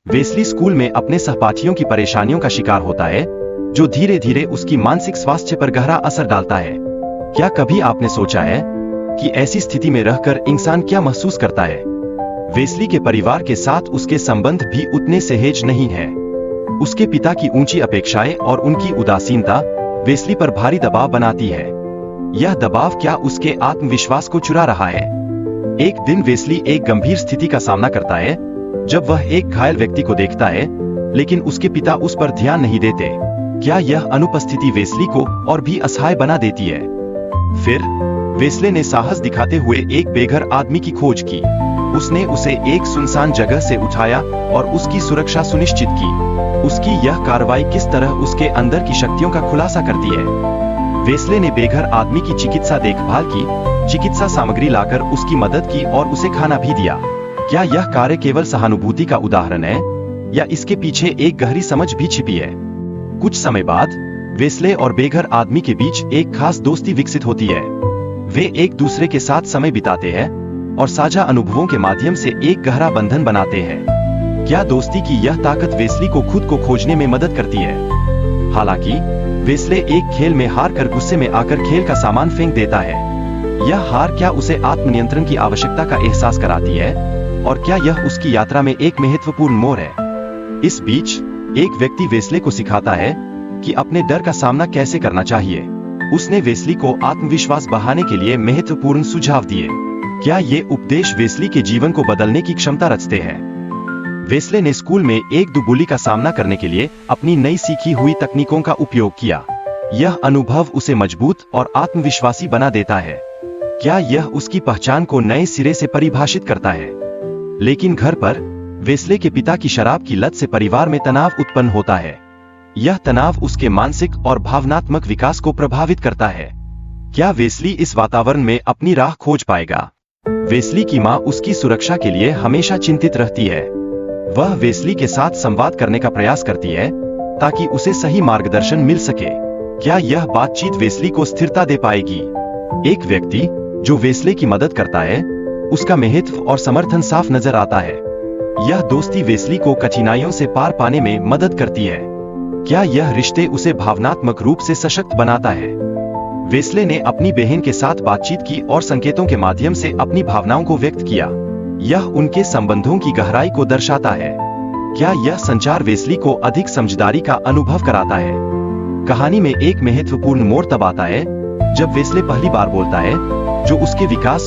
Wesley school में अपने सहपाठियों की परेशानियों का शिकार होता है, जो धीरे धीरे उसकी मानसिक स्वास्थ्य पर गहरा असर डालता है। क्या कभी आपने सोचा है कि ऐसी स्थिति में रहकर इंसान क्या महसूस करता है? वेस्ली के परिवार के साथ उसके संबंध भी उतने सहज नहीं हैं। उसके पिता की ऊंची अपेक्षाएं और उनकी उदासीनता वेस्ली पर भारी दबाव बनाती है। यह दबाव क्या उसके आत्मविश्वास को चुरा रहा है? एक दिन वेस्ली एक गंभीर स्थिति का सामना करता है, जब वह एक घायल व्यक्ति को देखता है, लेकिन उसके पिता उस पर ध्यान नहीं देते। क्या यह अनुपस्थिति वेस्ली को और भी असहाय बना देती है? फिर वेस्ले ने साहस दिखाते हुए एक बेघर आदमी की खोज की। उसने उसे एक सुनसान जगह से उठाया और उसकी सुरक्षा सुनिश्चित की। उसकी यह कार्रवाई किस तरह उसके अंदर की शक्तियों का खुलासा करती है। वेस्ले ने बेघर आदमी की चिकित्सा देखभाल की, चिकित्सा सामग्री लाकर उसकी मदद की और उसे खाना भी दिया। क्या यह कार्य केवल सहानुभूति का उदाहरण है, या इसके पीछे एक गहरी समझ भी छिपी है? कुछ समय बाद वेस्ले और बेघर आदमी के बीच एक खास दोस्ती विकसित होती है। वे एक दूसरे के साथ समय बिताते हैं और साझा अनुभवों के माध्यम से एक गहरा बंधन बनाते हैं। क्या दोस्ती की यह ताकत वेस्ली को खुद को खोजने में मदद करती है? हालांकि वेस्ले एक खेल में हार कर गुस्से में आकर खेल का सामान फेंक देता है। यह हार क्या उसे आत्मनियंत्रण की आवश्यकता का एहसास कराती है, और क्या यह उसकी यात्रा में एक महत्वपूर्ण मोड़ है? इस बीच एक व्यक्ति वेस्ले को सिखाता है कि अपने डर का सामना कैसे करना चाहिए। उसने वेस्ली को आत्मविश्वास बढ़ाने के लिए महत्वपूर्ण सुझाव दिए। क्या ये उपदेश वेस्ली के जीवन को बदलने की क्षमता रखते हैं? वेस्ले ने स्कूल में एक बुली का सामना करने के लिए अपनी नई सीखी हुई तकनीकों का उपयोग किया। यह अनुभव उसे मजबूत और आत्मविश्वासी बना देता है। क्या यह उसकी पहचान को नए सिरे से परिभाषित करता है? लेकिन घर पर वेस्ले के पिता की शराब की लत से परिवार में तनाव उत्पन्न होता है। यह तनाव उसके मानसिक और भावनात्मक विकास को प्रभावित करता है। क्या वेस्ली इस वातावरण में अपनी राह खोज पाएगा? वेस्ली की मां उसकी सुरक्षा के लिए हमेशा चिंतित रहती है। वह वेस्ली के साथ संवाद करने का प्रयास करती है ताकि उसे सही मार्गदर्शन मिल सके। क्या यह बातचीत वेस्ली को स्थिरता दे पाएगी? एक व्यक्ति जो वेस्ले की मदद करता है, उसका महत्व और समर्थन साफ नजर आता है। यह दोस्ती वेस्ली को कठिनाइयों से पार पाने में मदद करती है। क्या यह रिश्ते उसे भावनात्मक रूप से सशक्त बनाता है? वेस्ले ने अपनी बहन के साथ बातचीत की और संकेतों के माध्यम से अपनी भावनाओं को व्यक्त किया। यह उनके संबंधों की गहराई को दर्शाता है। क्या यह संचार वेस्ली को अधिक समझदारी का अनुभव कराता है? कहानी में एक महत्वपूर्ण मोड़ तब आता है जब वेस्ले पहली बार बोलता है, जो उसके विकास